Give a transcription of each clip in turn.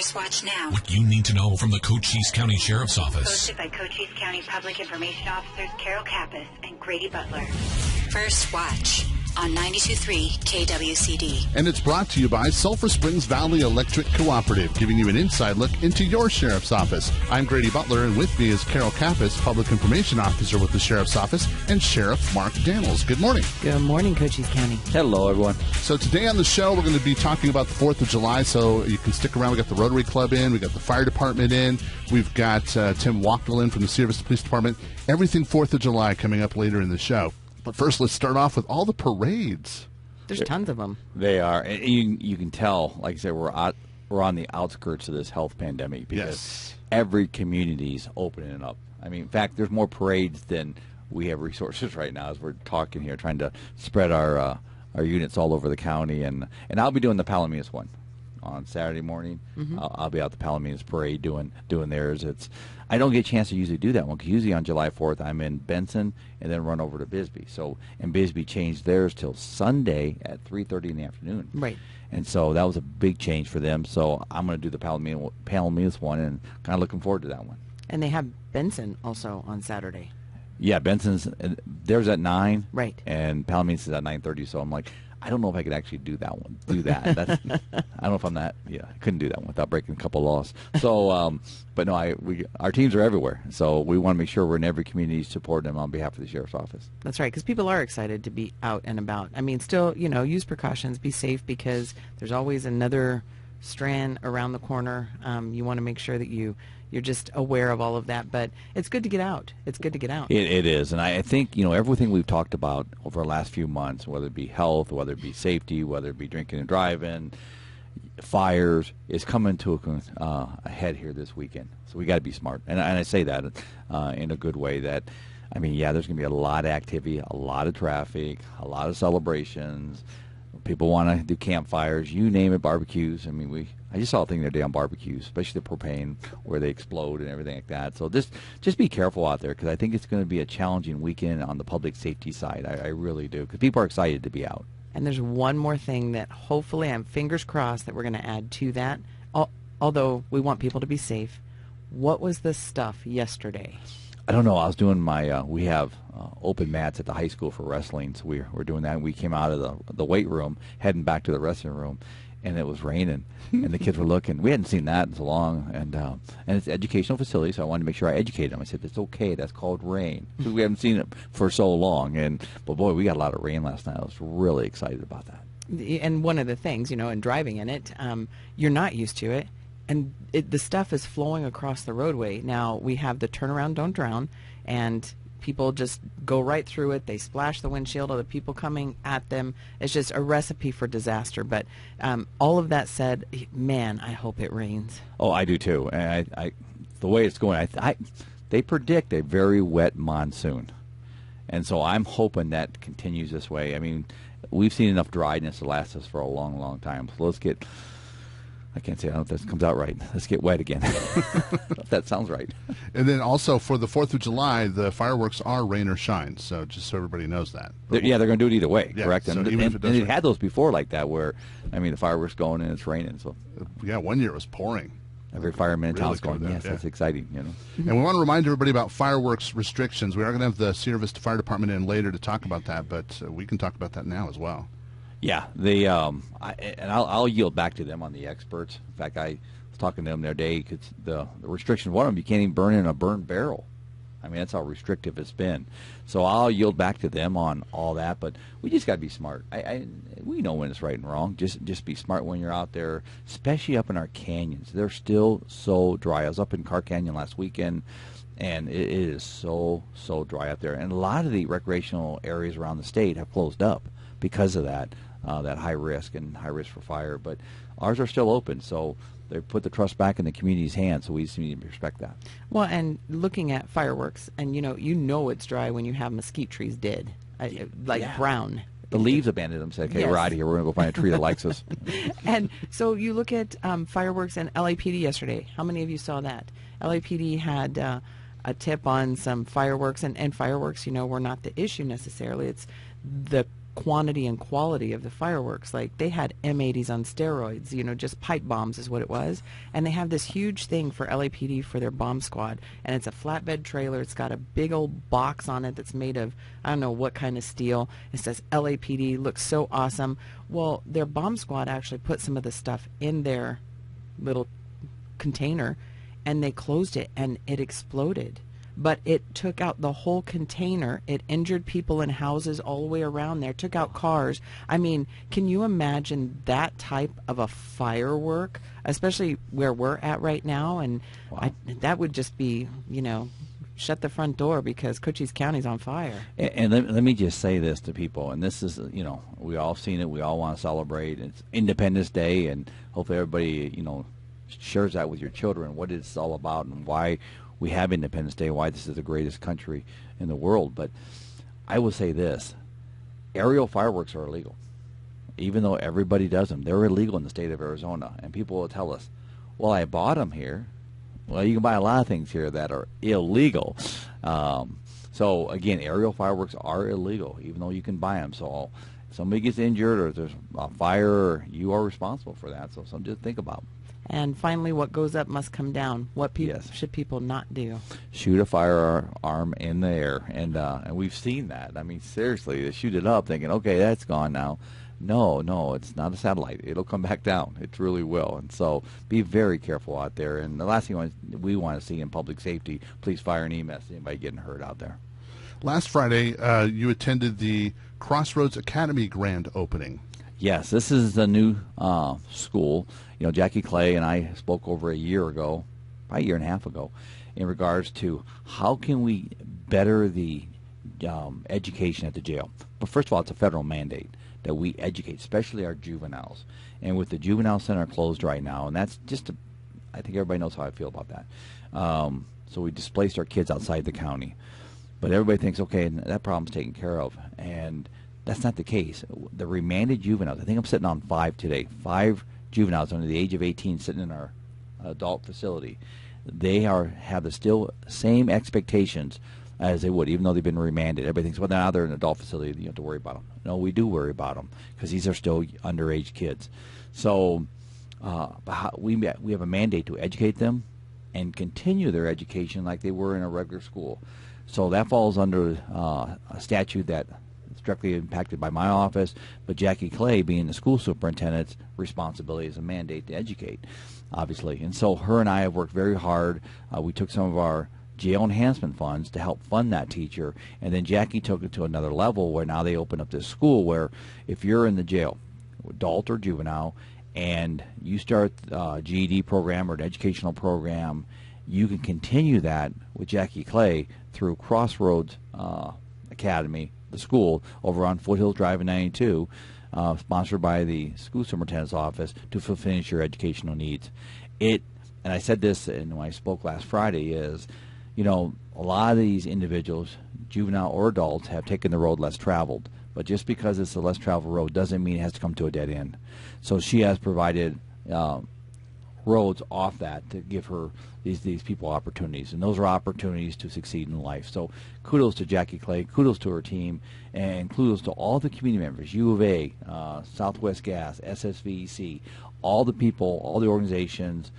First Watch now. What you need to know from the Cochise County Sheriff's Office. Posted by Cochise County Public Information Officers Carol Kappas and Grady Butler. First Watch on 92.3 KWCD. And it's brought to you by Sulphur Springs Valley Electric Cooperative, giving you an inside look into your sheriff's office. I'm Grady Butler, and with me is Carol Kappas, Public Information Officer with the Sheriff's Office, and Sheriff Mark Daniels. Good morning. Good morning, Cochise County. Hello, everyone. So today on the show, we're going to be talking about the 4th of July, so you can stick around. We got the Rotary Club in, we got the Fire Department in, we've got Tim Wachtel in from the Cervista Police Department. Everything 4th of July coming up later in the show. But first, let's start off with all the parades. There's tons of them. They are. And you can tell, like I said, we're on the outskirts of this health pandemic because every community's opening up. I mean, in fact, there's more parades than we have resources right now as we're talking here, trying to spread our units all over the county. And I'll be doing the Palominas one on Saturday morning. Mm-hmm. I'll be out the Palominas parade doing theirs. I don't get a chance to usually do that one because usually on July 4th I'm in Benson and then run over to Bisbee. And Bisbee changed theirs till Sunday at 3:30 in the afternoon. Right. And so that was a big change for them. So I'm going to do the Palominas one and kind of looking forward to that one. And they have Benson also on Saturday. Yeah, Benson's theirs at 9. Right. And Palominas is at 9:30. So I'm like, I don't know if I could actually do that one. I don't know if I'm that. Yeah, I couldn't do that one without breaking a couple laws. So, but no, our teams are everywhere. So we want to make sure we're in every community supporting them on behalf of the Sheriff's Office. That's right, because people are excited to be out and about. I mean, still, use precautions, be safe, because there's always another strand around the corner. You want to make sure that you're just aware of all of that, but it's good to get out. It's good to get out. It is, and I think everything we've talked about over the last few months, whether it be health, whether it be safety, whether it be drinking and driving, fires, is coming to a head here this weekend. So we got to be smart, and I say that in a good way. That there's going to be a lot of activity, a lot of traffic, a lot of celebrations. People want to do campfires, you name it, barbecues. I just saw a thing the other day on barbecues, especially the propane, where they explode and everything like that. So just be careful out there, because I think it's going to be a challenging weekend on the public safety side. I really do, because people are excited to be out. And there's one more thing that hopefully, I'm fingers crossed, that we're going to add to that, although we want people to be safe. What was the stuff yesterday? I don't know. I was doing my we have open mats at the high school for wrestling, so we're doing that. And we came out of the weight room, heading back to the wrestling room, and it was raining, and the kids were looking. We hadn't seen that in so long, and it's an educational facility, so I wanted to make sure I educated them. I said, "It's okay. That's called rain. We haven't seen it for so long." But boy, we got a lot of rain last night. I was really excited about that. And one of the things, in driving in it, you're not used to it. And the stuff is flowing across the roadway. Now, we have the turnaround, don't drown, and people just go right through it. They splash the windshield of the people coming at them. It's just a recipe for disaster. But all of that said, man, I hope it rains. Oh, I do too. And the way it's going, they predict a very wet monsoon. And so I'm hoping that continues this way. We've seen enough dryness to last us for a long, long time. So let's get... I can't say, I don't know if that comes out right. Let's get wet again. If that sounds right. And then also for the 4th of July, the fireworks are rain or shine, so just so everybody knows that. They're going to do it either way, correct? So and they've had those before like that where, the fireworks going and it's raining. So yeah, one year it was pouring. Every fireman in town's going, yes, that's exciting. And we want to remind everybody about fireworks restrictions. We are going to have the Cervista Fire Department in later to talk about that, but we can talk about that now as well. Yeah, I'll yield back to them on the experts. In fact, I was talking to them the other day because the restriction, one of them, you can't even burn in a burned barrel. That's how restrictive it's been. So I'll yield back to them on all that, but we just got to be smart. We know when it's right and wrong. Just be smart when you're out there, especially up in our canyons. They're still so dry. I was up in Carr Canyon last weekend, and it is so dry up there. And a lot of the recreational areas around the state have closed up because of that high risk for fire. But ours are still open, so they put the trust back in the community's hands, so we just need to respect that. Well, and looking at fireworks, and you know it's dry when you have mesquite trees dead, brown. The leaves abandoned them, said, okay, yes. We're out of here. We're going to go find a tree that likes us. And so you look at fireworks and LAPD yesterday. How many of you saw that? LAPD had a tip on some fireworks, and fireworks, were not the issue necessarily. It's the quantity and quality of the fireworks. Like, they had M80s on steroids, just pipe bombs is what it was. And they have this huge thing for LAPD for their bomb squad. And it's a flatbed trailer. It's got a big old box on it that's made of, I don't know what kind of steel. It says LAPD, looks so awesome. Well, their bomb squad actually put some of the stuff in their little container, and they closed it, and it exploded. But it took out the whole container. It injured people in houses all the way around there, took out cars. I mean, can you imagine that type of a firework, especially where we're at right now? And Wow. that would just be, shut the front door because Cochise County's on fire. And let me just say this to people, and this is, we all seen it. We all want to celebrate. It's Independence Day, and hopefully everybody, shares that with your children, what it's all about and why we have Independence Day, why this is the greatest country in the world. But I will say this, aerial fireworks are illegal. Even though everybody does them, they're illegal in the state of Arizona. And people will tell us, well, I bought them here. Well, you can buy a lot of things here that are illegal. So, again, aerial fireworks are illegal, even though you can buy them. So if somebody gets injured or there's a fire, you are responsible for that. So something to think about. And finally, what goes up must come down. What Yes. should people not do? Shoot a firearm in the air, and we've seen that. I mean, seriously, they shoot it up thinking, okay, that's gone now. No, it's not a satellite. It'll come back down. It really will. And so be very careful out there. And the last thing we want to see in public safety, police, fire, and EMS, anybody getting hurt out there. Last Friday, you attended the Crossroads Academy grand opening. Yes, this is the new school. Jackie Clay and I spoke over a year ago, probably a year and a half ago, in regards to how can we better the education at the jail. But first of all, it's a federal mandate that we educate, especially our juveniles. And with the juvenile center closed right now, and that's just I think everybody knows how I feel about that. So we displaced our kids outside the county. But everybody thinks, okay, that problem's taken care of. And that's not the case. The remanded juveniles, I think I'm sitting on 5 today, 5 juveniles under the age of 18 sitting in our adult facility. They have the still same expectations as they would, even though they've been remanded. Everybody thinks, well, now they're in an adult facility, you don't have to worry about them. No, we do worry about them because these are still underage kids. So we have a mandate to educate them and continue their education like they were in a regular school. So that falls under a statute that is directly impacted by my office, but Jackie Clay, being the school superintendent's responsibility, is a mandate to educate, obviously. And so her and I have worked very hard. We took some of our jail enhancement funds to help fund that teacher, and then Jackie took it to another level where now they open up this school where if you're in the jail, adult or juvenile, and you start a GED program or an educational program, you can continue that with Jackie Clay through Crossroads Academy, the school, over on Foothills Drive in 92, sponsored by the school superintendent's office, to finish your educational needs. And I said this when I spoke last Friday, is, a lot of these individuals, juvenile or adults, have taken the road less traveled. But just because it's a less traveled road doesn't mean it has to come to a dead end. So she has provided roads off that to give her these people opportunities, and those are opportunities to succeed in life. So kudos to Jackie Clay, kudos to her team, and kudos to all the community members, U of A, Southwest Gas, SSVEC, all the people, all the organizations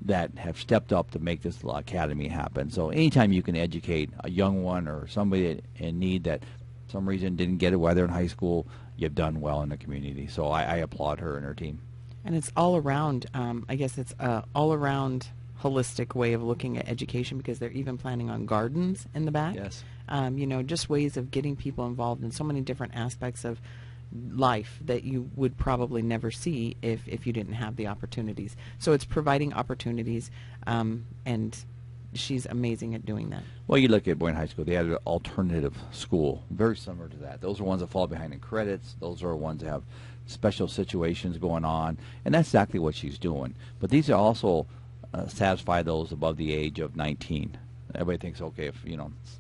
that have stepped up to make this academy happen. So anytime you can educate a young one or somebody in need that for some reason didn't get it while they're in high school, you've done well in the community. So I applaud her and her team. And it's all around, I guess it's all around holistic way of looking at education, because they're even planning on gardens in the back. Yes. Just ways of getting people involved in so many different aspects of life that you would probably never see if you didn't have the opportunities. So it's providing opportunities, and she's amazing at doing that. Well, you look at Boyne High School, they had an alternative school, very similar to that. Those are ones that fall behind in credits. Those are ones that have special situations going on, and that's exactly what she's doing. But these are also satisfy those above the age of 19. Everybody thinks, okay, if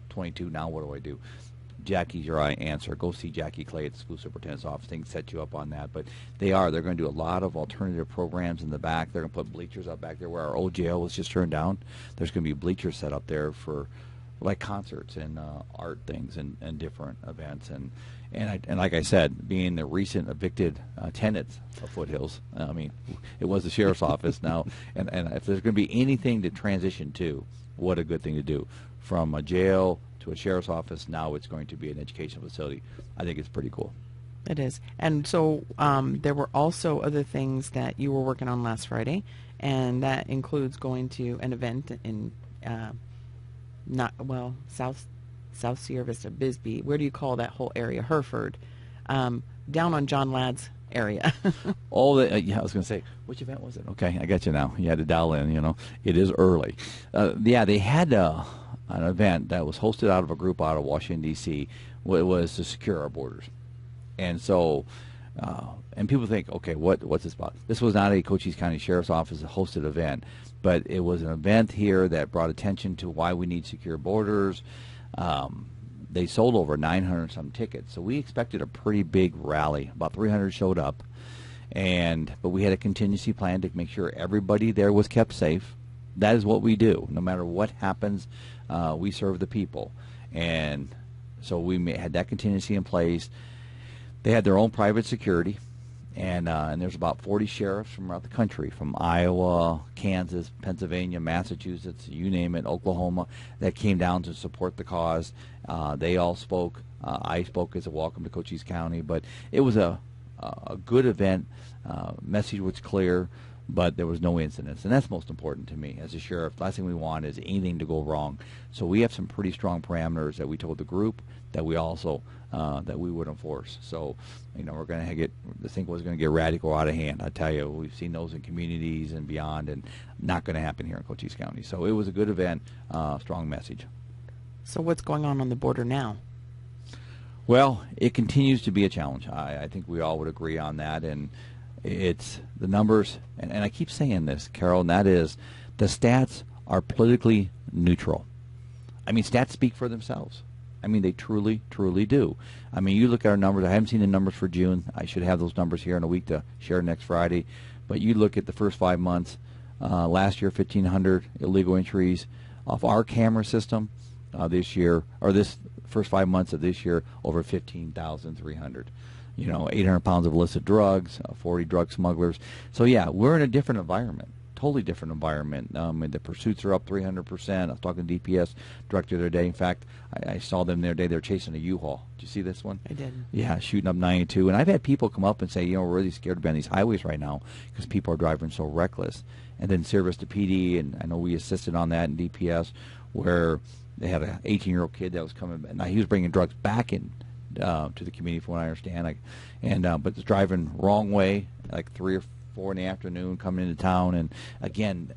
22 now, what do I do? Jackie's your answer. Go see Jackie Clay at the school superintendent's office. They can set you up on that. But they're going to do a lot of alternative programs in the back. They're going to put bleachers up back there where our old jail was just turned down. There's going to be bleachers set up there for like concerts and art things and different events. And And like I said, being the recent evicted tenants of Foothills, I mean, it was the sheriff's office now, and if there's going to be anything to transition to, what a good thing to do. From a jail to a sheriff's office, now it's going to be an educational facility. I think it's pretty cool. It is. And so there were also other things that you were working on last Friday, and that includes going to an event in South Sierra Vista, Bisbee. Where do you call that whole area? Hereford. Down on John Ladd's area. Yeah, I was going to say, which event was it? Okay, I got you now. You had to dial in, It is early. Yeah, they had an event that was hosted out of a group out of Washington, D.C. It was to secure our borders. And so, and people think, okay, what's this about? This was not a Cochise County Sheriff's Office hosted event, but it was an event here that brought attention to why we need secure borders. They sold over 900 some tickets, so we expected a pretty big rally. About 300 showed up, but we had a contingency plan to make sure everybody there was kept safe. That is what we do. No matter what happens, we serve the people, and so we had that contingency in place. They had their own private security, and there's about 40 sheriffs from around the country, from Iowa, Kansas, Pennsylvania, Massachusetts, you name it, Oklahoma, that came down to support the cause. They all spoke. I spoke as a welcome to Cochise County, but it was a good event. Message was clear, but there was no incidents, and that's most important to me as a sheriff. Last thing we want is anything to go wrong. So we have some pretty strong parameters that we told the group that we also that we would enforce. So, we're going to this thing was going to get radical out of hand. I tell you, we've seen those in communities and beyond, and not going to happen here in Cochise County. So it was a good event, strong message. So what's going on the border now? Well, it continues to be a challenge. I think we all would agree on that, and it's the numbers, and I keep saying this, Carol, and that is the stats are politically neutral. I mean, stats speak for themselves. I mean, they truly, truly do. I mean, you look at our numbers. I haven't seen the numbers for June. I should have those numbers here in a week to share next Friday. But you look at the first 5 months. Last year, 1,500 illegal entries off our camera system. This year, or this first 5 months of this year, over 15,300. 800 pounds of illicit drugs, 40 drug smugglers. So, yeah, we're in a different environment. Totally different environment. And the pursuits are up 300%. I was talking to DPS director the other day. In fact, I saw them the other day. They're chasing a U-Haul. Did you see this one? I did. Yeah, shooting up 92. And I've had people come up and say, we're really scared to be on these highways right now because people are driving so reckless. And then Cervista PD, and I know we assisted on that in DPS, where they had an 18-year-old kid that was coming. Now he was bringing drugs back in to the community, from what I understand. But was driving wrong way, like 3 or 4 in the afternoon, coming into town, and again,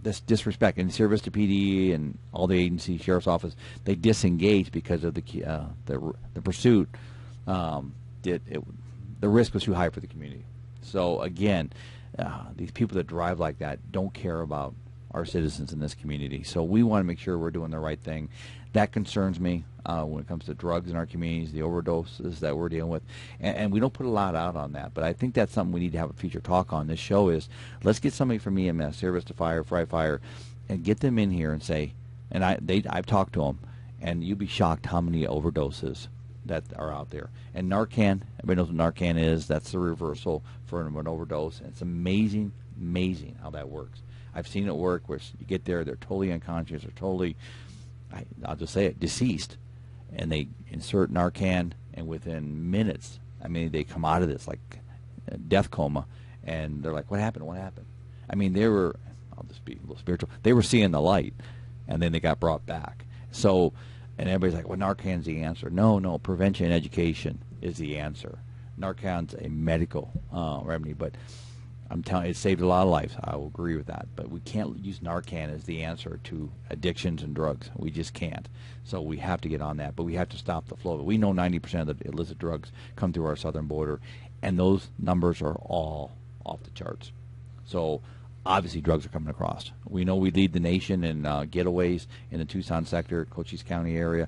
this disrespect. And Cervista PD and all the agency, sheriff's office, they disengaged because of the pursuit. The risk was too high for the community. So again, these people that drive like that don't care about our citizens in this community. So we want to make sure we're doing the right thing. That concerns me when it comes to drugs in our communities, the overdoses that we're dealing with. And we don't put a lot out on that, but I think that's something we need to have a future talk on. This show is, let's get somebody from EMS, Service to Fire, Fire, and get them in here and say, and I've talked to them, and you'd be shocked how many overdoses that are out there. And Narcan, everybody knows what Narcan is. That's the reversal for an overdose. And it's amazing how that works. I've seen it work where you get there, they're totally unconscious, they're totally, I'll just say it, deceased, and they insert Narcan, and within minutes, they come out of this like a death coma, and they're like, what happened? I mean, I'll just be a little spiritual, they were seeing the light, and then they got brought back. So, and everybody's like, well, Narcan's the answer. No, prevention and education is the answer. Narcan's a medical remedy, but I'm telling you, it saved a lot of lives. I will agree with that. But we can't use Narcan as the answer to addictions and drugs. We just can't. So we have to get on that. But we have to stop the flow. But we know 90% of the illicit drugs come through our southern border, and those numbers are all off the charts. So obviously drugs are coming across. We know we lead the nation in getaways in the Tucson sector, Cochise County area,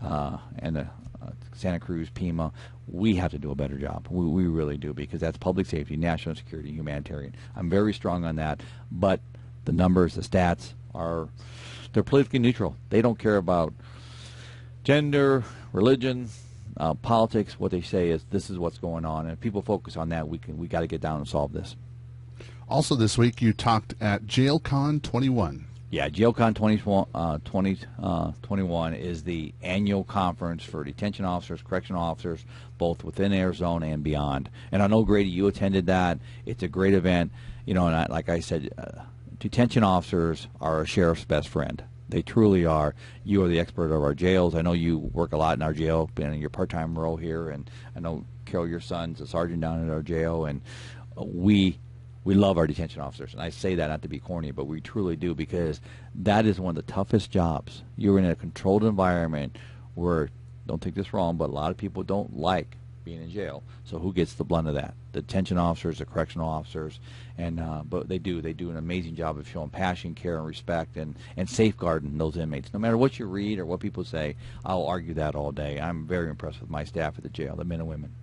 and the Santa Cruz, Pima. We have to do a better job. We really do, because that's public safety, national security, humanitarian. I'm very strong on that, but the numbers, the stats they're politically neutral. They don't care about gender, religion, Politics, what they say is this is what's going on, and if people focus on that, we got to get down and solve this. Also this week, you talked at JailCon 21. Yeah, JailCon 2021 is the annual conference for detention officers, correctional officers, both within Arizona and beyond. And I know, Grady, you attended that. It's a great event. And like I said, detention officers are a sheriff's best friend. They truly are. You are the expert of our jails. I know you work a lot in our jail, been in your part-time role here, and I know, Carol, your son's a sergeant down at our jail, and we love our detention officers. And I say that not to be corny, but we truly do, because that is one of the toughest jobs. You're in a controlled environment where, don't take this wrong, but a lot of people don't like being in jail. So who gets the blunt of that? The detention officers, the correctional officers, and but they do an amazing job of showing passion, care, and respect, and safeguarding those inmates. No matter what you read or what people say, I'll argue that all day. I'm very impressed with my staff at the jail, the men and women.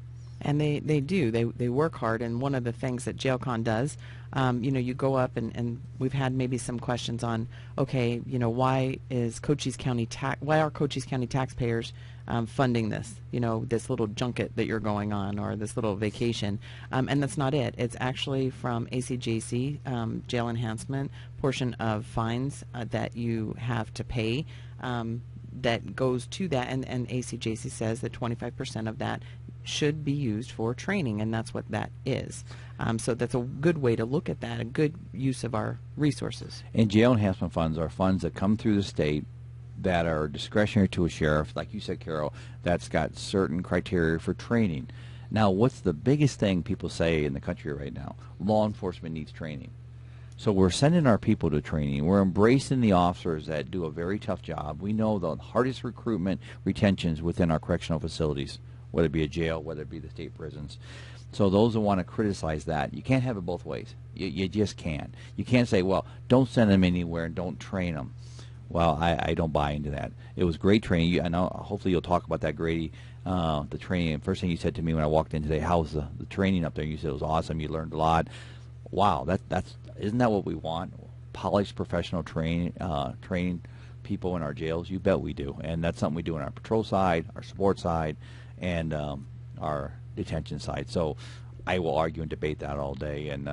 And they do. They work hard. And one of the things that JailCon does, you go up and we've had maybe some questions on, okay, why are Cochise County taxpayers funding this, this little junket that you're going on, or this little vacation? And that's not it. It's actually from ACJC, jail enhancement portion of fines that you have to pay. That goes to that, and ACJC says that 25% of that should be used for training, and that's what that is. So that's a good way to look at that, a good use of our resources. And jail enhancement funds are funds that come through the state that are discretionary to a sheriff, like you said, Carol, that's got certain criteria for training. Now, what's the biggest thing people say in the country right now? Law enforcement needs training. So we're sending our people to training. We're embracing the officers that do a very tough job. We know the hardest recruitment retentions within our correctional facilities, whether it be a jail, whether it be the state prisons. So those that want to criticize that, you can't have it both ways. You just can't. You can't say, well, don't send them anywhere and don't train them. Well, I don't buy into that. It was great training. I know. Hopefully you'll talk about that, Grady, the training. First thing you said to me when I walked in today, how was the training up there? You said it was awesome. You learned a lot. Wow, isn't that what we want? Polished professional training people in our jails? You bet we do. And that's something we do on our patrol side, our support side, and our detention side. So I will argue and debate that all day, and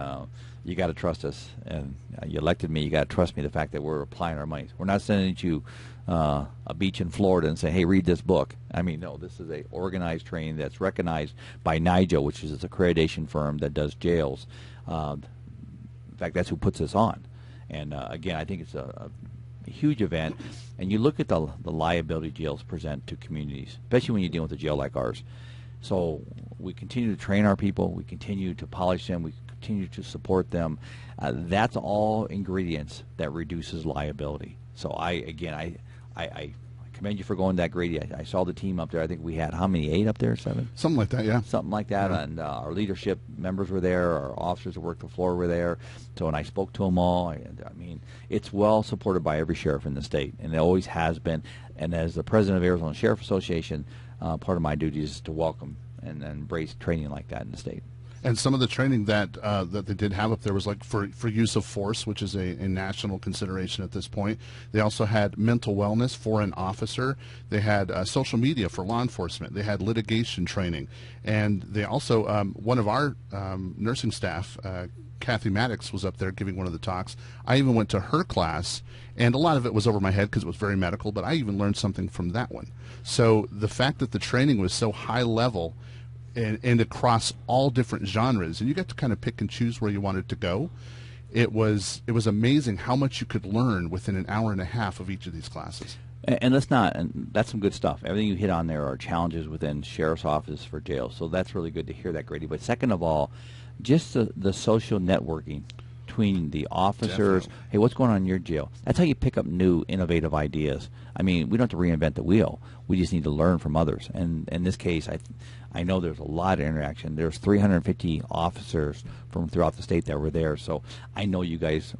you got to trust us. And you elected me, you got to trust me, the fact that we're applying our money. We're not sending you a beach in Florida and saying, hey, read this book. I mean, no, this is a organized training that's recognized by NIJO, which is an accreditation firm that does jails. In fact, that's who puts this on. And again, I think it's a huge event. And you look at the liability jails present to communities, especially when you're dealing with a jail like ours. So we continue to train our people. We continue to polish them. We continue to support them. That's all ingredients that reduces liability. So I commend you for going that, Grady. I saw the team up there. I think we had, how many, 8 up there, 7? Something like that, yeah. Something like that. Yeah. And our leadership members were there. Our officers that worked the floor were there. So when I spoke to them all, I mean, it's well supported by every sheriff in the state, and it always has been. And as the president of Arizona Sheriff Association, part of my duty is to welcome and embrace training like that in the state. And some of the training that that they did have up there was like for use of force, which is a national consideration at this point. They also had mental wellness for an officer. They had social media for law enforcement. They had litigation training. And they also, one of our nursing staff, Kathy Maddox, was up there giving one of the talks. I even went to her class, and a lot of it was over my head because it was very medical, but I even learned something from that one. So the fact that the training was so high level and across all different genres, and you got to kind of pick and choose where you wanted to go. It was amazing how much you could learn within an hour and a half of each of these classes. And and that's some good stuff. Everything you hit on there are challenges within sheriff's office for jails. So that's really good to hear that, Grady. But second of all, just the social networking between the officers. Definitely. Hey, what's going on in your jail? That's how you pick up new, innovative ideas. I mean, we don't have to reinvent the wheel. We just need to learn from others. And in this case, I know there's a lot of interaction. There's 350 officers from throughout the state that were there. So I know you guys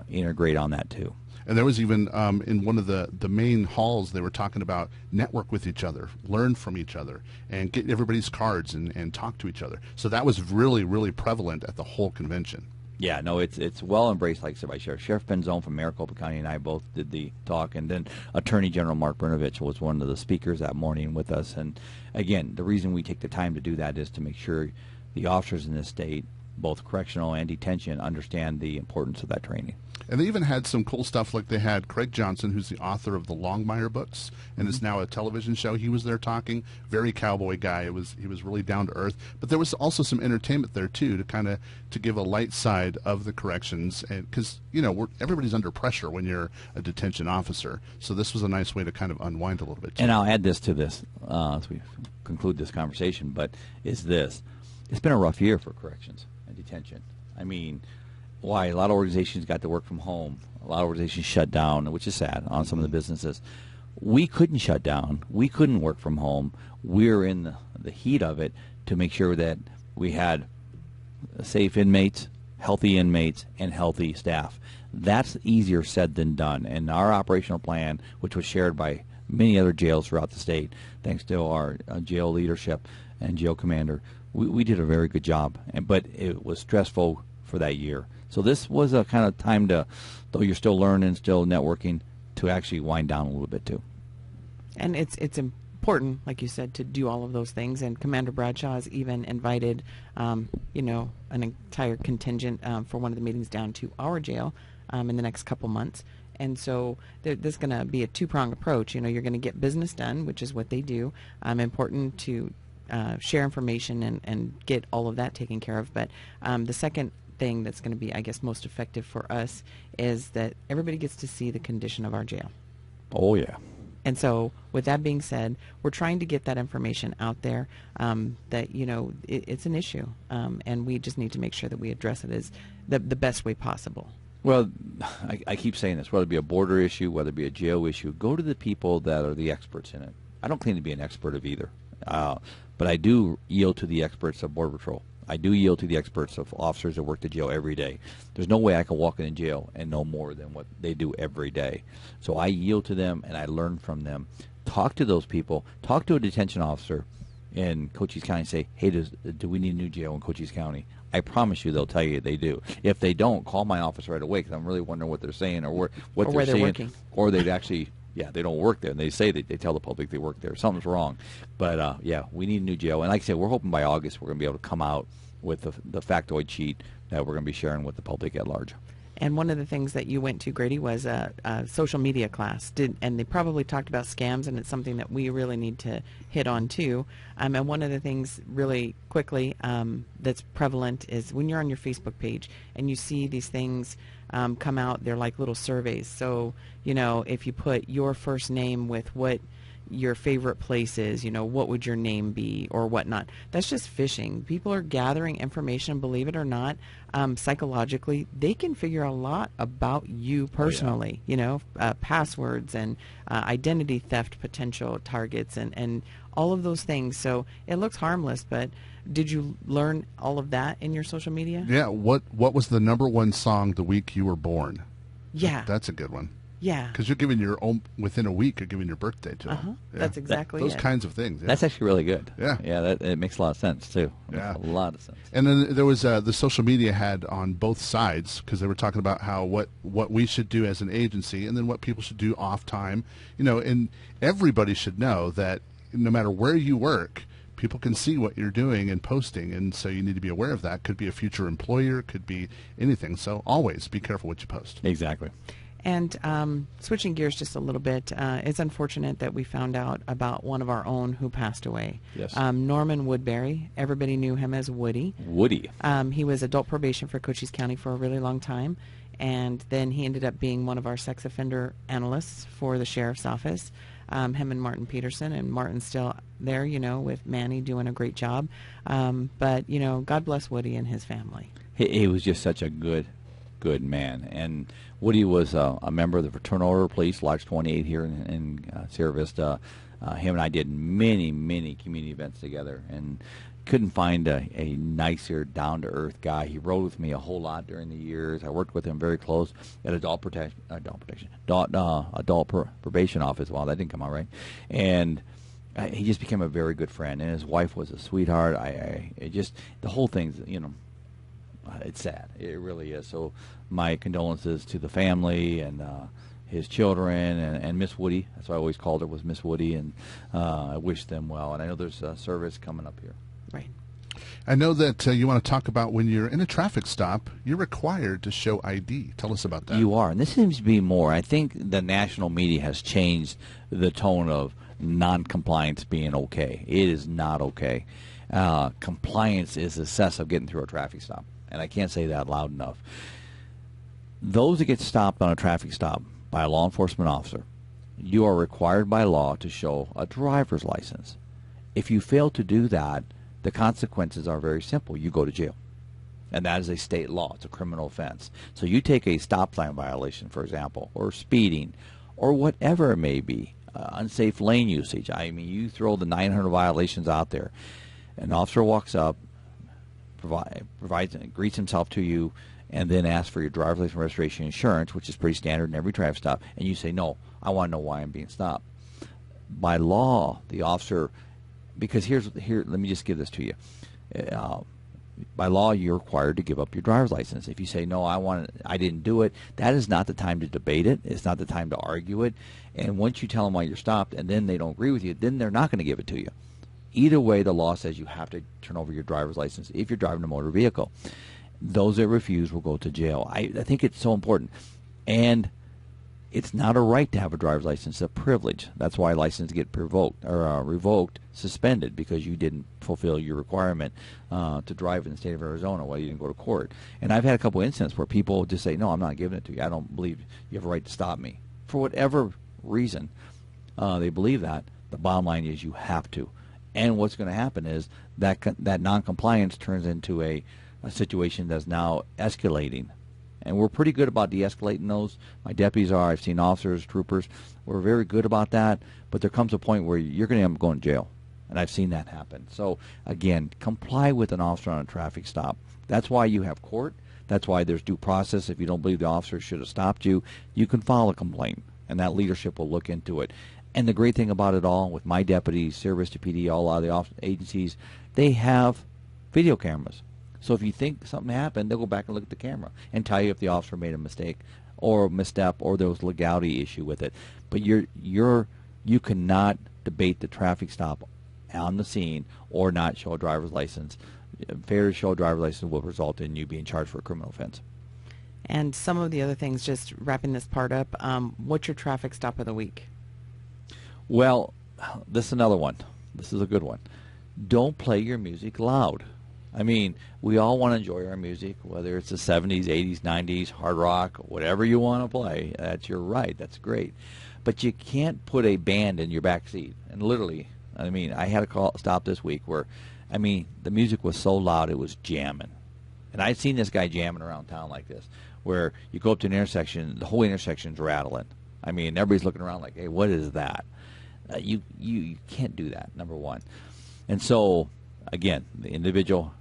integrate on that too. And there was even in one of the main halls, they were talking about network with each other, learn from each other, and get everybody's cards and talk to each other. So that was really, really prevalent at the whole convention. Yeah, no, it's well embraced, like I said, by Sheriff Benzone from Maricopa County and I both did the talk, and then Attorney General Mark Brnovich was one of the speakers that morning with us. And again, the reason we take the time to do that is to make sure the officers in this state, both correctional and detention, understand the importance of that training. And they even had some cool stuff, like they had Craig Johnson, who's the author of the Longmire books, and it's now a television show. He was there talking, very cowboy guy. He was really down to earth. But there was also some entertainment there too, to give a light side of the corrections, and because everybody's under pressure when you're a detention officer. So this was a nice way to kind of unwind a little bit too. And I'll add this to this as we conclude this conversation. But it's this: it's been a rough year for corrections and detention. I mean, why a lot of organizations got to work from home. A lot of organizations shut down, which is sad on some of the businesses. We couldn't shut down. We couldn't work from home. We're in the heat of it to make sure that we had safe inmates, and healthy staff. That's easier said than done. And our operational plan, which was shared by many other jails throughout the state, thanks to our jail leadership and jail commander, we did a very good job. But it was stressful for that year. So this was a kind of time to, though you're still learning, still networking, to actually wind down a little bit too. And it's important, like you said, to do all of those things. And Commander Bradshaw has even invited, an entire contingent for one of the meetings down to our jail in the next couple months. And so there's going to be a two-pronged approach. You're going to get business done, which is what they do. Important to share information and get all of that taken care of. But the second thing that's going to be, I guess, most effective for us is that everybody gets to see the condition of our jail. Oh, yeah. And so with that being said, we're trying to get that information out there that, it's an issue. And we just need to make sure that we address it as the best way possible. Well, I keep saying this, whether it be a border issue, whether it be a jail issue, go to the people that are the experts in it. I don't claim to be an expert of either, but I do yield to the experts of Border Patrol. I do yield to the experts of officers that work the jail every day. There's no way I can walk in a jail and know more than what they do every day. So I yield to them and I learn from them. Talk to those people. Talk to a detention officer in Cochise County and say, hey, do we need a new jail in Cochise County? I promise you they'll tell you they do. If they don't, call my office right away, because I'm really wondering what they're saying or what they're saying. Working. Or they'd actually... Yeah, they don't work there, and they say they tell the public they work there. Something's wrong. But, we need a new jail. And like I said, we're hoping by August we're going to be able to come out with the factoid sheet that we're going to be sharing with the public at large. And one of the things that you went to, Grady, was a social media class. And they probably talked about scams, and it's something that we really need to hit on, too. And one of the things really quickly that's prevalent is when you're on your Facebook page and you see these things come out, they're like little surveys. So, if you put your first name with what your favorite place is, what would your name be or whatnot, that's just phishing. People are gathering information, believe it or not, psychologically. They can figure a lot about you personally, passwords and identity theft potential targets and all of those things. So it looks harmless, but did you learn all of that in your social media? Yeah. What was the number one song the week you were born? Yeah. That's a good one. Yeah. Because you're giving your own, within a week, you're giving your birthday to them. Yeah. That's exactly those it. kinds of things. Yeah. That's actually really good. Yeah. Yeah, it makes a lot of sense, too. Yeah. A lot of sense. And then there was the social media had on both sides, because they were talking about how what we should do as an agency and then what people should do off time. And everybody should know that no matter where you work, people can see what you're doing and posting, and so you need to be aware of that. Could be a future employer, could be anything. So always be careful what you post. Exactly. And switching gears just a little bit, it's unfortunate that we found out about one of our own who passed away. Yes. Norman Woodbury. Everybody knew him as Woody. Woody. He was adult probation for Cochise County for a really long time, and then he ended up being one of our sex offender analysts for the sheriff's office. Him and Martin Peterson, and Martin's still there, with Manny doing a great job. But, God bless Woody and his family. He was just such a good man. And Woody was a member of the Fraternal Order of Police, Lodge 28 here in Cervista. Him and I did many, many community events together, and couldn't find a nicer, down-to-earth guy. He rode with me a whole lot during the years. I worked with him very close at adult probation office. Wow, that didn't come out right. And he just became a very good friend, and his wife was a sweetheart. The whole thing's, It's sad. It really is. So my condolences to the family and his children and Miss Woody. That's what I always called her, was Miss Woody, and I wish them well. And I know there's a service coming up here. Right. I know that you want to talk about when you're in a traffic stop, you're required to show ID. Tell us about that. You are, and this seems to be more. I think the national media has changed the tone of non-compliance being okay. It is not okay. Compliance is the success of getting through a traffic stop, and I can't say that loud enough. Those that get stopped on a traffic stop by a law enforcement officer, you are required by law to show a driver's license. If you fail to do that, the consequences are very simple. You go to jail. And that is a state law. It's a criminal offense. So you take a stop sign violation, for example, or speeding, or whatever it may be, unsafe lane usage. I mean, you throw the 900 violations out there. An officer walks up, greets himself to you, and then asks for your driver's license, registration, insurance, which is pretty standard in every traffic stop, and you say, no, I want to know why I'm being stopped. By law, the officer, because here, let me just give this to you. By law, you're required to give up your driver's license. If you say, no, I didn't do it, that is not the time to debate it. It's not the time to argue it. And once you tell them why you're stopped and then they don't agree with you, then they're not going to give it to you. Either way, the law says you have to turn over your driver's license if you're driving a motor vehicle. Those that refuse will go to jail. I think it's so important. And it's not a right to have a driver's license. It's a privilege. That's why licenses get revoked, suspended, because you didn't fulfill your requirement to drive in the state of Arizona while you didn't go to court. And I've had a couple incidents where people just say, no, I'm not giving it to you. I don't believe you have a right to stop me. For whatever reason they believe that, the bottom line is you have to. And what's going to happen is that noncompliance turns into a situation that's now escalating. And we're pretty good about de-escalating those. My deputies are. I've seen officers, troopers. We're very good about that. But there comes a point where you're going to end up going to jail. And I've seen that happen. So, again, comply with an officer on a traffic stop. That's why you have court. That's why there's due process. If you don't believe the officer should have stopped you, you can file a complaint. And that leadership will look into it. And the great thing about it all, with my deputies, Cervista PD, all of the agencies, they have video cameras. So if you think something happened, they'll go back and look at the camera and tell you if the officer made a mistake or a misstep or there was a legality issue with it. But you cannot debate the traffic stop on the scene or not show a driver's license. Failure to show a driver's license will result in you being charged for a criminal offense. And some of the other things, just wrapping this part up, what's your traffic stop of the week? Well, this is another one. This is a good one. Don't play your music loud. I mean, we all want to enjoy our music, whether it's the 70s, 80s, 90s, hard rock, whatever you want to play. That's your right. That's great. But you can't put a band in your back seat. And literally, I mean, I had a stop this week where, I mean, the music was so loud it was jamming. And I'd seen this guy jamming around town like this, where you go up to an intersection, the whole intersection's rattling. I mean, everybody's looking around like, hey, what is that? You can't do that, number one. And so, again, the individual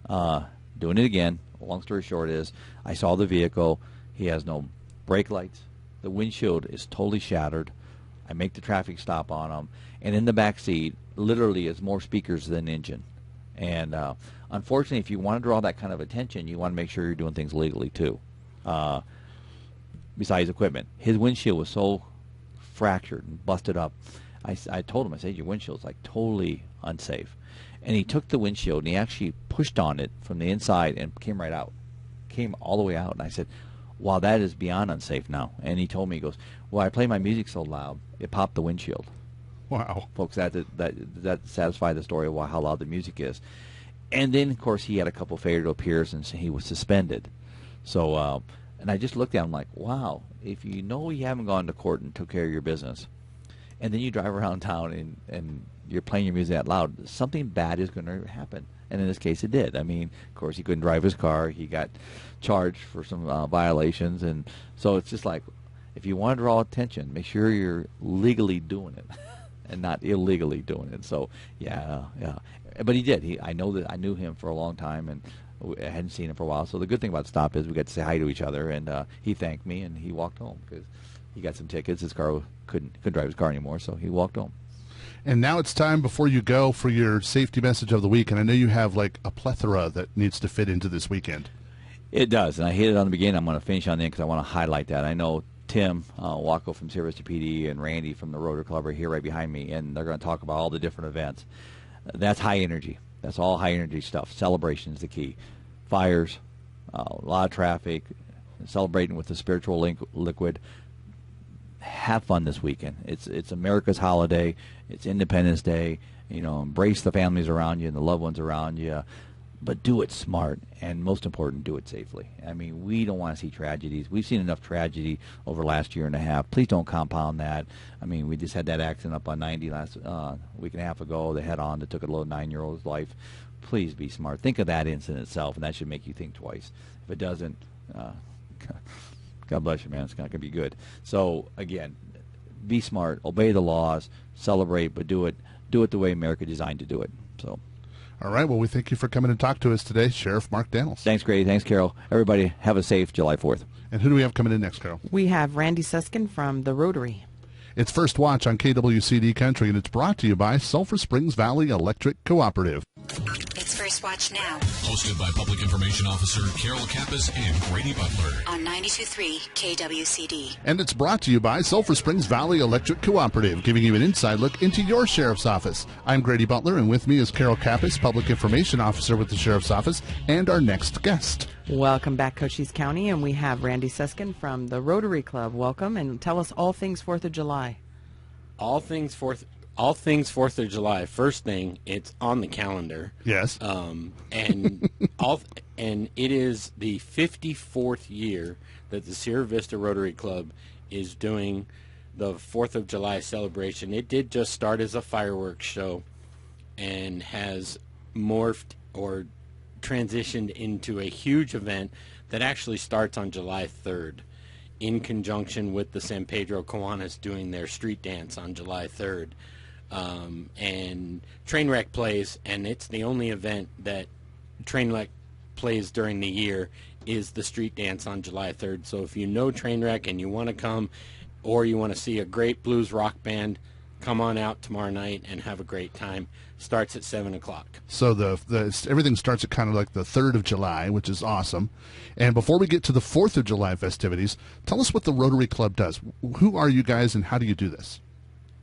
doing it again, long story short is, I saw the vehicle. He has no brake lights. The windshield is totally shattered. I make the traffic stop on him. And in the back seat, literally, is more speakers than engine. And unfortunately, if you want to draw that kind of attention, you want to make sure you're doing things legally, too. Besides equipment. His windshield was so fractured and busted up. I told him, I said, your windshield's like totally unsafe. And he took the windshield and he actually pushed on it from the inside and came right out. Came all the way out. And I said, wow, that is beyond unsafe now. And he told me, he goes, well, I play my music so loud, it popped the windshield. Wow. Folks, that satisfied the story of how loud the music is. And then, of course, he had a couple failure to appears and he was suspended. So, and I just looked at him like, wow, if you know you haven't gone to court and took care of your business, and then you drive around town and you're playing your music that loud, something bad is going to happen. And in this case, it did. I mean, of course, he couldn't drive his car. He got charged for some violations. And so it's just like, if you want to draw attention, make sure you're legally doing it and not illegally doing it. So, yeah. But he did. I knew him for a long time, and I hadn't seen him for a while. So the good thing about the stop is we got to say hi to each other, and he thanked me, and he walked home because he got some tickets. His car couldn't drive his car anymore, so he walked home. And now it's time before you go for your safety message of the week. And I know you have like a plethora that needs to fit into this weekend. It does, and I hit it on the beginning. I'm going to finish on the end because I want to highlight that. I know Tim Wachtel from Cervista PD and Randy from the Rotary Club are here right behind me, and they're going to talk about all the different events. That's high energy. That's all high energy stuff. Celebration is the key. Fires, a lot of traffic, celebrating with the spiritual liquid. Have fun this weekend. It's America's holiday. It's Independence Day. You know, embrace the families around you and the loved ones around you. But do it smart, and most important, do it safely. I mean, we don't want to see tragedies. We've seen enough tragedy over the last year and a half. Please don't compound that. I mean, we just had that accident up on 90 last week and a half ago, the head-on that took a little 9-year-old's life. Please be smart. Think of that incident itself, and that should make you think twice. If it doesn't, God bless you, man. It's not going to be good. So, again, be smart, obey the laws, celebrate, but do it the way America designed to do it. So. All right. Well, we thank you for coming and talk to us today, Sheriff Mark Daniels. Thanks, Grady. Thanks, Carol. Everybody, have a safe July 4th. And who do we have coming in next, Carol? We have Randy Suskin from the Rotary. It's First Watch on KWCD Country, and it's brought to you by Sulphur Springs Valley Electric Cooperative. It's First Watch Now. Hosted by Public Information Officer Carol Kappas and Grady Butler. On 92.3 KWCD. And it's brought to you by Sulphur Springs Valley Electric Cooperative, giving you an inside look into your sheriff's office. I'm Grady Butler, and with me is Carol Kappas, Public Information Officer with the Sheriff's Office, and our next guest. Welcome back, Cochise County, and we have Randy Suskin from the Rotary Club. Welcome, and tell us all things 4th of July. All things 4th of July. First thing, it's on the calendar. Yes. And it is the 54th year that the Cervista Rotary Club is doing the 4th of July celebration. It did just start as a fireworks show and has morphed or transitioned into a huge event that actually starts on July 3rd. In conjunction with the San Pedro Kiwanis doing their street dance on July 3rd. And Trainwreck plays, and it's the only event that Trainwreck plays during the year is the street dance on July 3rd. So if you know Trainwreck and you want to come, or you want to see a great blues rock band, come on out tomorrow night and have a great time. Starts at 7 o'clock. So everything starts at kind of like the 3rd of July, which is awesome. And before we get to the 4th of July festivities, tell us what the Rotary Club does. Who are you guys, and how do you do this?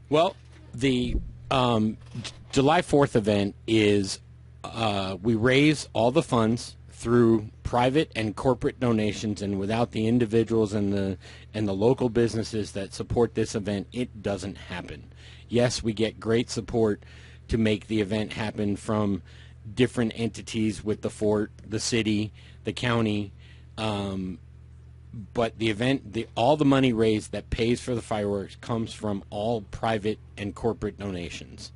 Well, the July 4th event is we raise all the funds through private and corporate donations, and without the individuals and the local businesses that support this event, it doesn't happen. Yes, we get great support to make the event happen from different entities with the fort, the city, the county, but the event, all the money raised that pays for the fireworks comes from all private and corporate donations.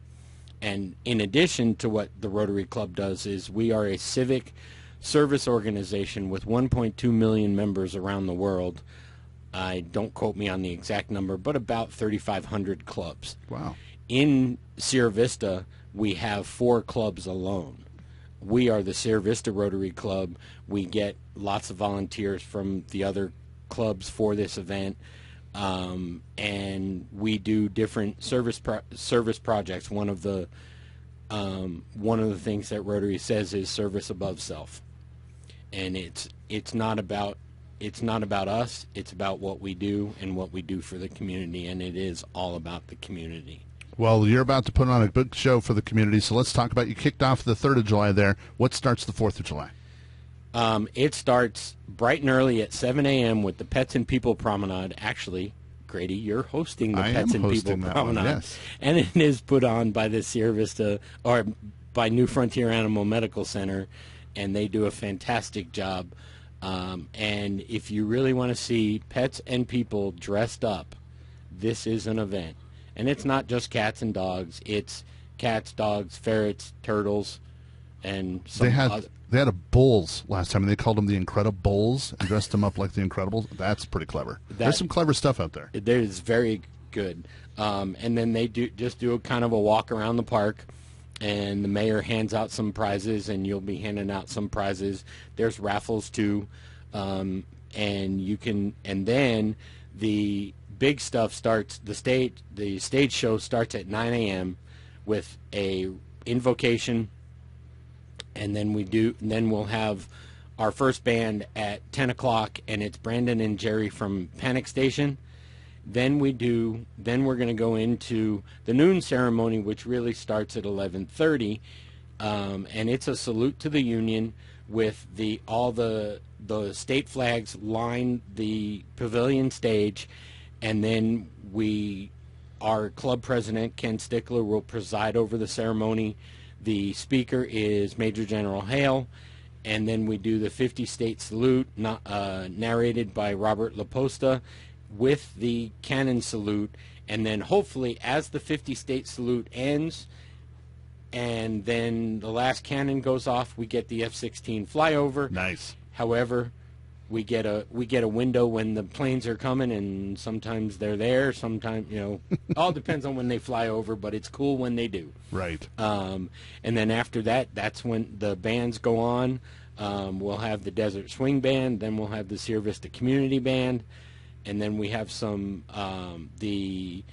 And in addition to what the Rotary Club does is we are a civic service organization with 1.2 million members around the world. Don't quote me on the exact number, but about 3,500 clubs. Wow. In Cervista, we have 4 clubs alone. We are the Cervista Rotary Club. We get lots of volunteers from the other clubs for this event, and we do different service projects. One of the things that Rotary says is service above self, and it's not about us. It's about what we do and what we do for the community, and it is all about the community. Well, you're about to put on a big show for the community, so let's talk about, you kicked off the 3rd of July there. What starts the 4th of July? It starts bright and early at 7 a.m. with the Pets and People Promenade. Actually, Grady, you're hosting the Pets and People Promenade. Yes. And it is put on by the Cervista, or by New Frontier Animal Medical Center, and they do a fantastic job. And if you really want to see pets and people dressed up, this is an event. And it's not just cats and dogs. It's cats, dogs, ferrets, turtles, and some other. They had a bulls last time, and they called them the Incredibles and dressed them up like the Incredibles. That's pretty clever. There's some clever stuff out there. It is very good. And then they do a kind of a walk around the park, and the mayor hands out some prizes, and you'll be handing out some prizes. There's raffles too, and then the big stuff starts. The stage show starts at 9 a.m. with a invocation, and then we'll have our first band at 10 o'clock, and it's Brandon and Jerry from Panic Station. Then we're going to go into the noon ceremony, which really starts at 11:30, and it's a salute to the Union with all the state flags line the pavilion stage, and then our club president, Ken Stickler, will preside over the ceremony. The speaker is Major General Hale, and then we do the 50-state salute, narrated by Robert LaPosta, with the cannon salute, and then hopefully as the 50-state salute ends and then the last cannon goes off, we get the F-16 flyover. Nice. However, we get a window when the planes are coming, and sometimes they're there, sometimes, all depends on when they fly over, but it's cool when they do. Right. And then after that, that's when the bands go on. We'll have the Desert Swing Band, then we'll have the Cervista Community Band, and then we have some the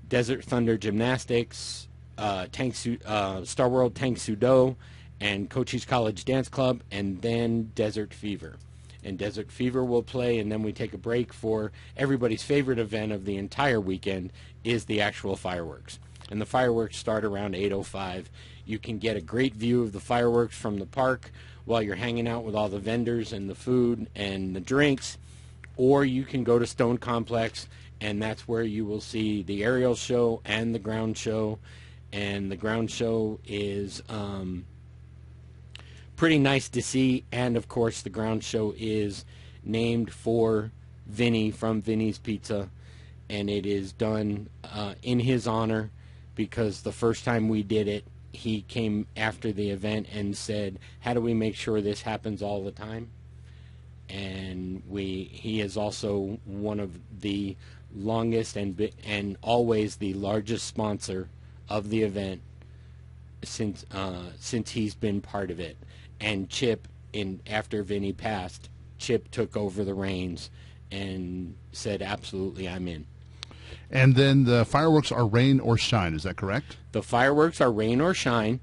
Desert Thunder Gymnastics, Star World Tank Sudo, and Cochise College Dance Club, and then Desert Fever. And Desert Fever will play, and then we take a break for everybody's favorite event of the entire weekend is the actual fireworks. And the fireworks start around 8:05. You can get a great view of the fireworks from the park while you're hanging out with all the vendors and the food and the drinks, or you can go to Stone Complex, and that's where you will see the aerial show and the ground show. And the ground show is pretty nice to see, and of course the ground show is named for Vinny from Vinny's Pizza, and it is done in his honor, because the first time we did it, he came after the event and said, how do we make sure this happens all the time? And he is also one of the longest and always the largest sponsor of the event since he's been part of it. And Chip, after Vinny passed, Chip took over the reins and said, absolutely, I'm in. And then the fireworks are rain or shine, is that correct? The fireworks are rain or shine.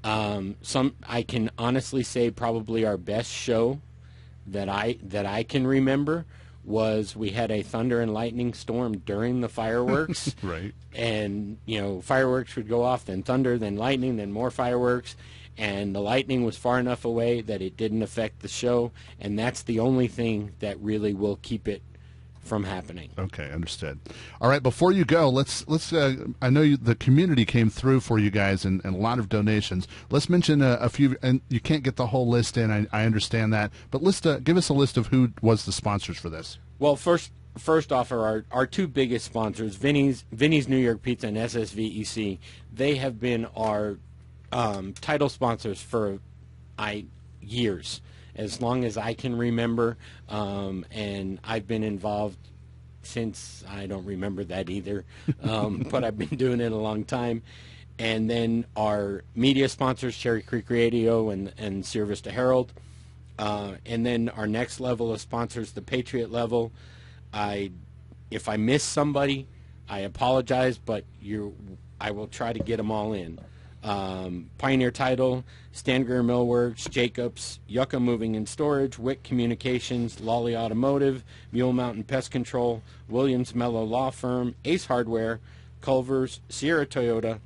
I can honestly say probably our best show that I can remember was we had a thunder and lightning storm during the fireworks. Right. And, fireworks would go off, then thunder, then lightning, then more fireworks. And the lightning was far enough away that it didn't affect the show. And that's the only thing that really will keep it from happening. Okay, understood. All right, before you go, let's. I know the community came through for you guys and a lot of donations. Let's mention a few, and you can't get the whole list in. I understand that, but give us a list of who was the sponsors for this. Well, first off are our two biggest sponsors, Vinny's New York Pizza and SSVEC. They have been our title sponsors for years. As long as I can remember, and I've been involved since I don't remember that either, but I've been doing it a long time. And then our media sponsors, Cherry Creek Radio and Cervista Herald, and then our next level of sponsors, the Patriot level. If I miss somebody, I apologize, but I will try to get them all in. Pioneer Title, Stanger Millworks, Jacobs, Yucca Moving and Storage, Wick Communications, Lolly Automotive, Mule Mountain Pest Control, Williams Mello Law Firm, Ace Hardware, Culver's, Sierra Toyota,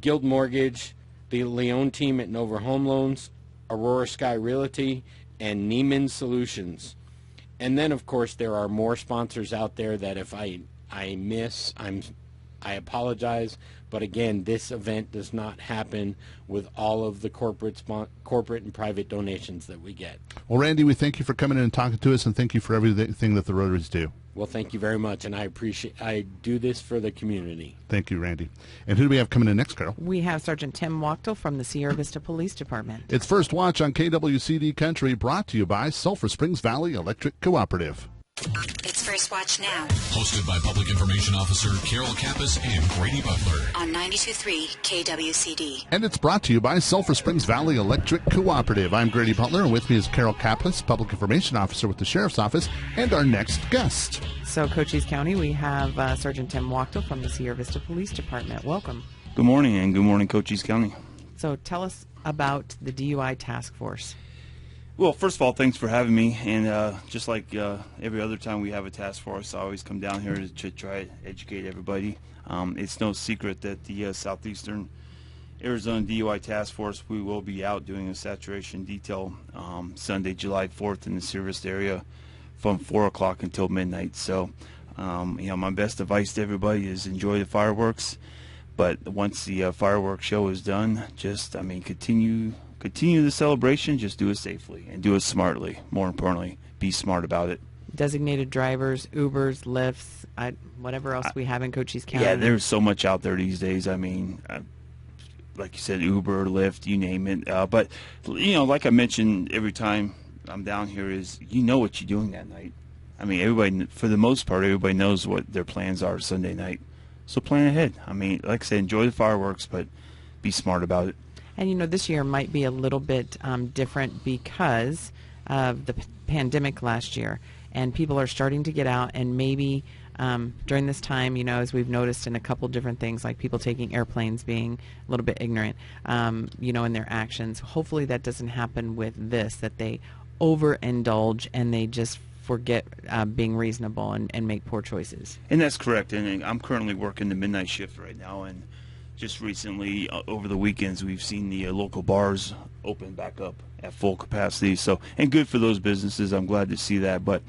Guild Mortgage, the Leone team at Nova Home Loans, Aurora Sky Realty, and Neiman Solutions. And then, of course, there are more sponsors out there that if I miss, I apologize, but again, this event does not happen with all of the corporate and private donations that we get. Well, Randy, we thank you for coming in and talking to us, and thank you for everything that the Rotaries do. Well, thank you very much, and I do this for the community. Thank you, Randy. And who do we have coming in next, Carol? We have Sergeant Tim Wachtel from the Sierra Vista Police Department. It's First Watch on KWCD Country, brought to you by Sulphur Springs Valley Electric Cooperative. It's First Watch Now. Hosted by Public Information Officer Carol Kappas and Grady Butler. On 92.3 KWCD. And it's brought to you by Sulphur Springs Valley Electric Cooperative. I'm Grady Butler, and with me is Carol Kappas, Public Information Officer with the Sheriff's Office, and our next guest. So, Cochise County, we have Sergeant Tim Wachtel from the Sierra Vista Police Department. Welcome. Good morning, and good morning, Cochise County. So tell us about the DUI task force? Well, first of all, thanks for having me. And just like every other time we have a task force, I always come down here to try to educate everybody. It's no secret that the Southeastern Arizona DUI Task Force, we will be out doing a saturation detail Sunday, July 4th in the Cervista area from 4 o'clock until midnight. So, my best advice to everybody is enjoy the fireworks. But once the fireworks show is done, just, continue the celebration, just do it safely and do it smartly. More importantly, be smart about it. Designated drivers, Ubers, Lyfts, whatever else we have in Cochise County. Yeah, there's so much out there these days. Like you said, Uber, Lyft, you name it. But, like I mentioned every time I'm down here is what you're doing that night. Everybody, for the most part, everybody knows what their plans are Sunday night. So plan ahead. Like I said, enjoy the fireworks, but be smart about it. And, this year might be a little bit different because of the pandemic last year. And people are starting to get out, and maybe during this time, as we've noticed in a couple different things, like people taking airplanes, being a little bit ignorant, in their actions. Hopefully that doesn't happen with this, that they overindulge and they just forget being reasonable and make poor choices. And that's correct. And I'm currently working the midnight shift right now, and just recently, over the weekends, we've seen the local bars open back up at full capacity. So, and good for those businesses. I'm glad to see that. But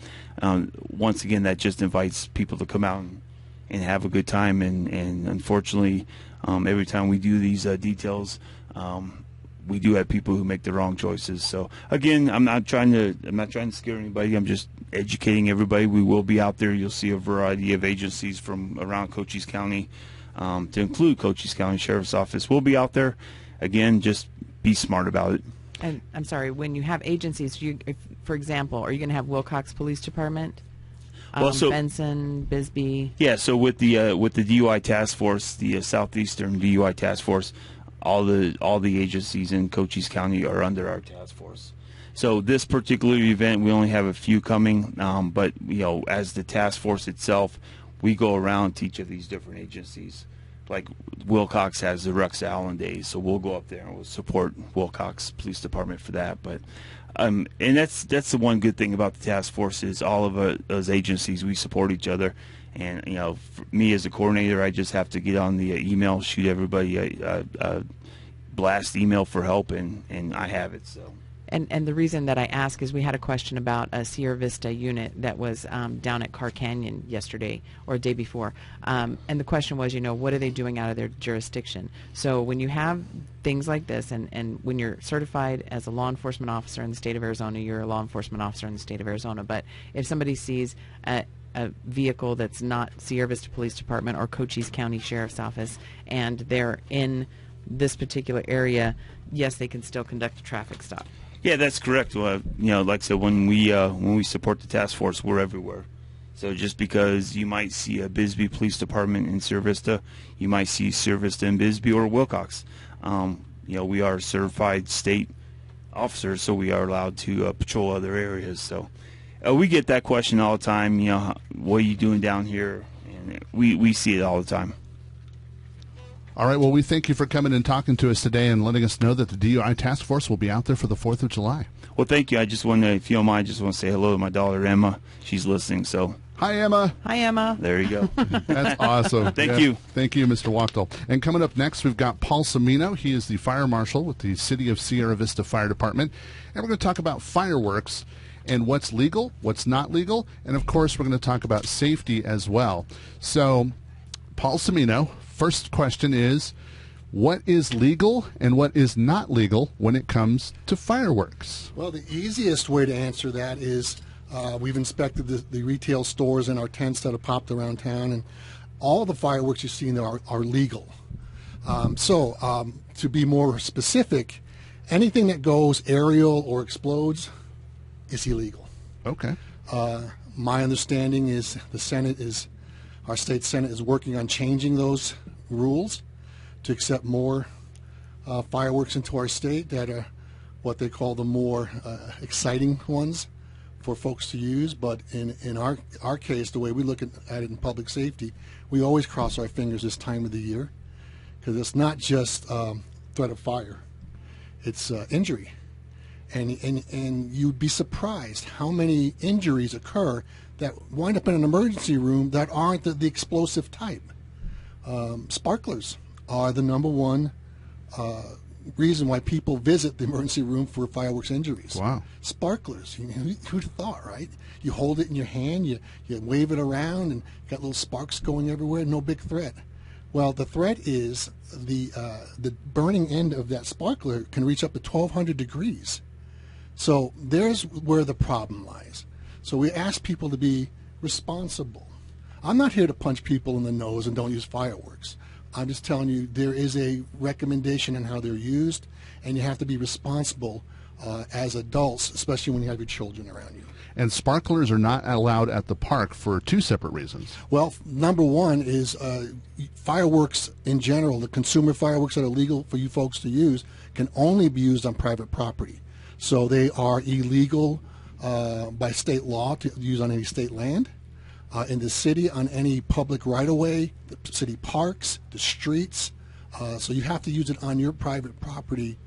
once again, that just invites people to come out and have a good time. And unfortunately, every time we do these details, we do have people who make the wrong choices. So again, I'm not trying to scare anybody. I'm just educating everybody. We will be out there. You'll see a variety of agencies from around Cochise County. To include Cochise County Sheriff's Office. We'll be out there. Again, just be smart about it. And I'm sorry, when you have agencies, for example, are you going to have Wilcox Police Department, Benson, Bisbee? Yeah, so with the DUI Task Force, the Southeastern DUI Task Force, all the agencies in Cochise County are under our task force. So this particular event, we only have a few coming, but as the task force itself, we go around to each of these different agencies. Like Wilcox has the Rex Allen Days, so we'll go up there and we'll support Wilcox Police Department for that. But and that's the one good thing about the task force is all of those agencies, we support each other. And for me as a coordinator, I just have to get on the email, shoot everybody a blast email for help, and I have it. So. And the reason that I ask is we had a question about a Cervista unit that was down at Carr Canyon yesterday or the day before. And the question was, what are they doing out of their jurisdiction? So when you have things like this, and when you're certified as a law enforcement officer in the state of Arizona, you're a law enforcement officer in the state of Arizona. But if somebody sees a vehicle that's not Cervista Police Department or Cochise County Sheriff's Office and they're in this particular area, yes, they can still conduct a traffic stop. Yeah, that's correct. Like I said, when we support the task force, we're everywhere. So just because you might see a Bisbee Police Department in Cervista, you might see Cervista in Bisbee or Wilcox. We are certified state officers, so we are allowed to patrol other areas. So we get that question all the time. What are you doing down here? And we see it all the time. All right, well, we thank you for coming and talking to us today and letting us know that the DUI Task Force will be out there for the 4th of July. Well, thank you. I just want to, if you don't mind, just want to say hello to my daughter, Emma. She's listening, so. Hi, Emma. Hi, Emma. There you go. That's awesome. Thank you. Thank you, Mr. Wachtel. And coming up next, we've got Paul Cimino. He is the fire marshal with the City of Sierra Vista Fire Department. And we're going to talk about fireworks and what's legal, what's not legal, and, of course, we're going to talk about safety as well. So, Paul Cimino, first question is, what is legal and what is not legal when it comes to fireworks? Well, the easiest way to answer that is we've inspected the retail stores and our tents that have popped around town, and all the fireworks you see in there are legal. To be more specific, anything that goes aerial or explodes is illegal. Okay. My understanding is our state Senate is working on changing those rules to accept more fireworks into our state that are what they call the more exciting ones for folks to use. But in our case, the way we look at it in public safety, we always cross our fingers this time of the year, because it's not just threat of fire. it's injury. And you'd be surprised how many injuries occur that wind up in an emergency room that aren't the explosive type. Sparklers are the number one reason why people visit the emergency room for fireworks injuries. Wow. Sparklers, who'd have thought, right? You hold it in your hand, you wave it around, and got little sparks going everywhere, no big threat. Well, the threat is the burning end of that sparkler can reach up to 1,200 degrees. So there's where the problem lies. So we ask people to be responsible. I'm not here to punch people in the nose and don't use fireworks. I'm just telling you there is a recommendation on how they're used, and you have to be responsible as adults, especially when you have your children around you. And sparklers are not allowed at the park for two separate reasons. Well, number one is fireworks in general, the consumer fireworks that are legal for you folks to use, can only be used on private property. So they are illegal by state law to use on any state land. In the city, on any public right-of-way, the city parks, the streets. So you have to use it on your private property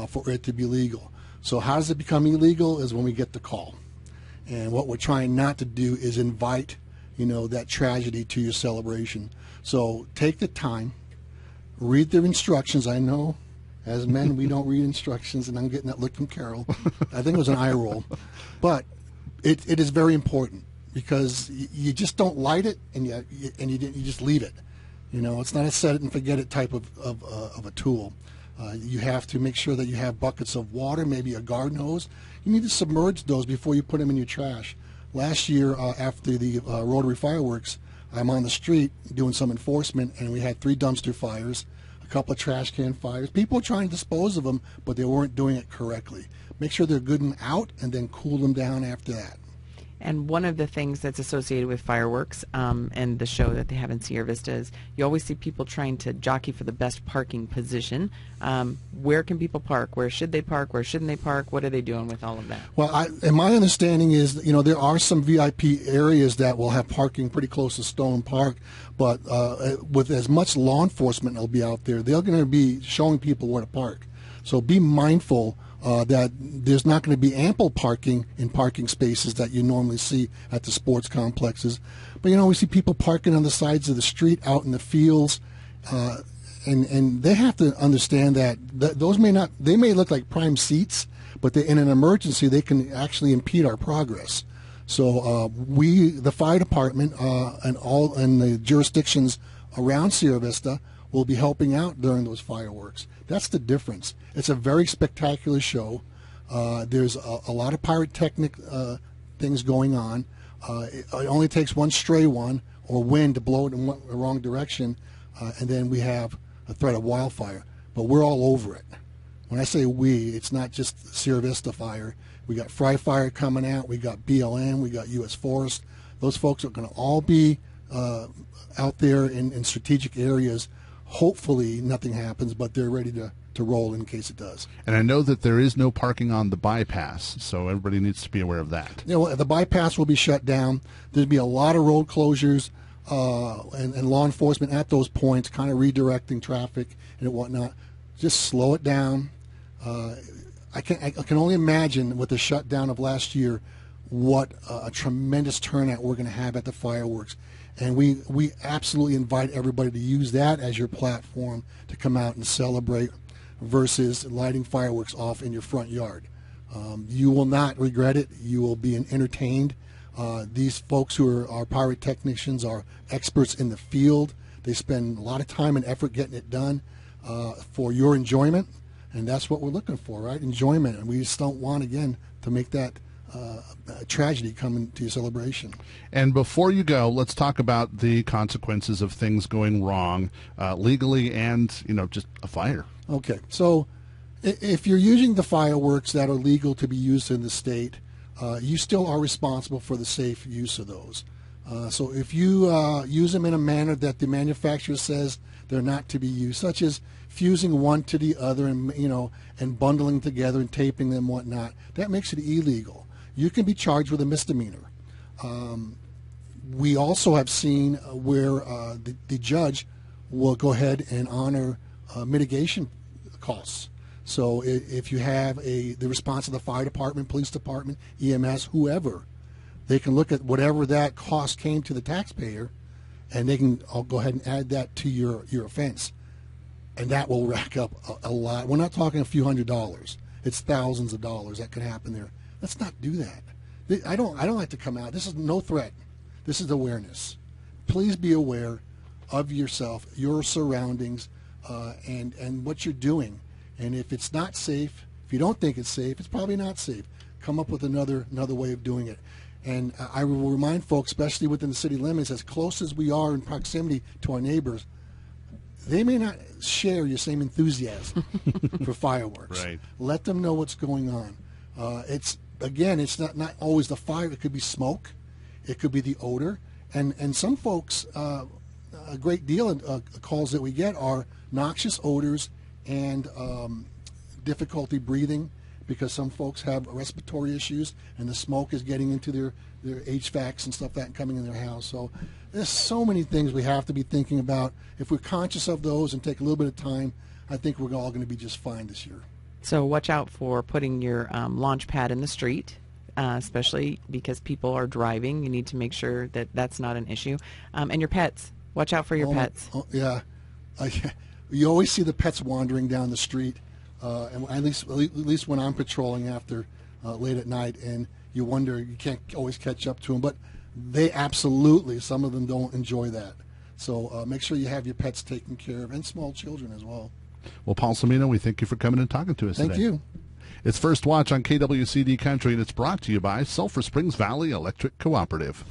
for it to be legal. So how does it become illegal is when we get the call. And what we're trying not to do is invite, that tragedy to your celebration. So take the time, read the instructions. I know as men we don't read instructions, and I'm getting that look from Carol. I think it was an eye roll. But it is very important, because you just don't light it and you just leave it. It's not a set it and forget it type of a tool. You have to make sure that you have buckets of water, maybe a garden hose. You need to submerge those before you put them in your trash. Last year, after the Rotary fireworks, I'm on the street doing some enforcement, and we had 3 dumpster fires, a couple of trash can fires. People were trying to dispose of them, but they weren't doing it correctly. Make sure they're good and out, and then cool them down after that. And one of the things that's associated with fireworks and the show that they have in Sierra Vista is you always see people trying to jockey for the best parking position. Where can people park? Where should they park? Where shouldn't they park? What are they doing with all of that? Well, and my understanding is, there are some VIP areas that will have parking pretty close to Stone Park, but with as much law enforcement that'll be out there, they're going to be showing people where to park. So be mindful that there's not going to be ample parking in parking spaces that you normally see at the sports complexes. But, we see people parking on the sides of the street, out in the fields, and they have to understand that those they may look like prime seats, but in an emergency, they can actually impede our progress. So the fire department and the jurisdictions around Sierra Vista will be helping out during those fireworks. That's the difference. It's a very spectacular show. There's a lot of pyrotechnic things going on. It only takes one stray one or wind to blow it in the wrong direction, and then we have a threat of wildfire. But we're all over it. When I say we, it's not just Sierra Vista Fire. We got Fry Fire coming out. We got BLM. We got U.S. Forest. Those folks are going to all be out there in strategic areas. Hopefully nothing happens, but they're ready to roll in case it does. And I know that there is no parking on the bypass, so everybody needs to be aware of that. The bypass will be shut down. There'll be a lot of road closures and law enforcement at those points, kind of redirecting traffic and whatnot. Just slow it down. I can only imagine with the shutdown of last year what a tremendous turnout we're going to have at the fireworks. And we absolutely invite everybody to use that as your platform to come out and celebrate versus lighting fireworks off in your front yard. You will not regret it. You will be entertained. These folks who are pyrotechnicians are experts in the field. They spend a lot of time and effort getting it done for your enjoyment, and that's what we're looking for, right? Enjoyment. And we just don't want, again, to make that tragedy come into your celebration. And before you go, let's talk about the consequences of things going wrong legally and, just a fire. Okay. So if you're using the fireworks that are legal to be used in the state, you still are responsible for the safe use of those. So if you use them in a manner that the manufacturer says they're not to be used, such as fusing one to the other and bundling together and taping them and whatnot, that makes it illegal. You can be charged with a misdemeanor. We also have seen where the judge will go ahead and honor mitigation costs. So if you have the response of the fire department, police department, EMS, whoever, they can look at whatever that cost came to the taxpayer, and they can go ahead and add that to your offense. And that will rack up a lot. We're not talking a few $100s. It's thousands of dollars that could happen there. Let's not do that. I don't like to come out. This is no threat. This is awareness. Please be aware of yourself, your surroundings, and what you're doing. And if it's not safe, if you don't think it's safe, it's probably not safe. Come up with another way of doing it. And I will remind folks, especially within the city limits, as close as we are in proximity to our neighbors, they may not share your same enthusiasm for fireworks. Right. Let them know what's going on. It's not always the fire. It could be smoke. It could be the odor. And some folks, a great deal of calls that we get are noxious odors and difficulty breathing, because some folks have respiratory issues and the smoke is getting into their HVACs and stuff like that and coming in their house. So there's so many things we have to be thinking about. If we're conscious of those and take a little bit of time, I think we're all going to be just fine this year. So watch out for putting your launch pad in the street, especially because people are driving. You need to make sure that that's not an issue. And your pets. Watch out for your pets. Yeah. You always see the pets wandering down the street. And at least when I'm patrolling after late at night, and you wonder, you can't always catch up to them, but they absolutely, some of them don't enjoy that. So make sure you have your pets taken care of, and small children as well. Well, Paul Cimino, we thank you for coming and talking to us today. Thank you. It's First Watch on KWCD Country, and it's brought to you by Sulphur Springs Valley Electric Cooperative.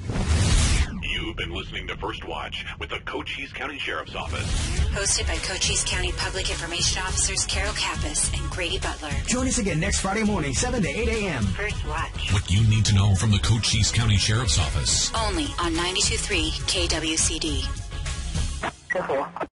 You've been listening to First Watch with the Cochise County Sheriff's Office. Hosted by Cochise County Public Information Officers Carol Kappas and Grady Butler. Join us again next Friday morning, 7 to 8 a.m. First Watch. What you need to know from the Cochise County Sheriff's Office. Only on 92.3 KWCD.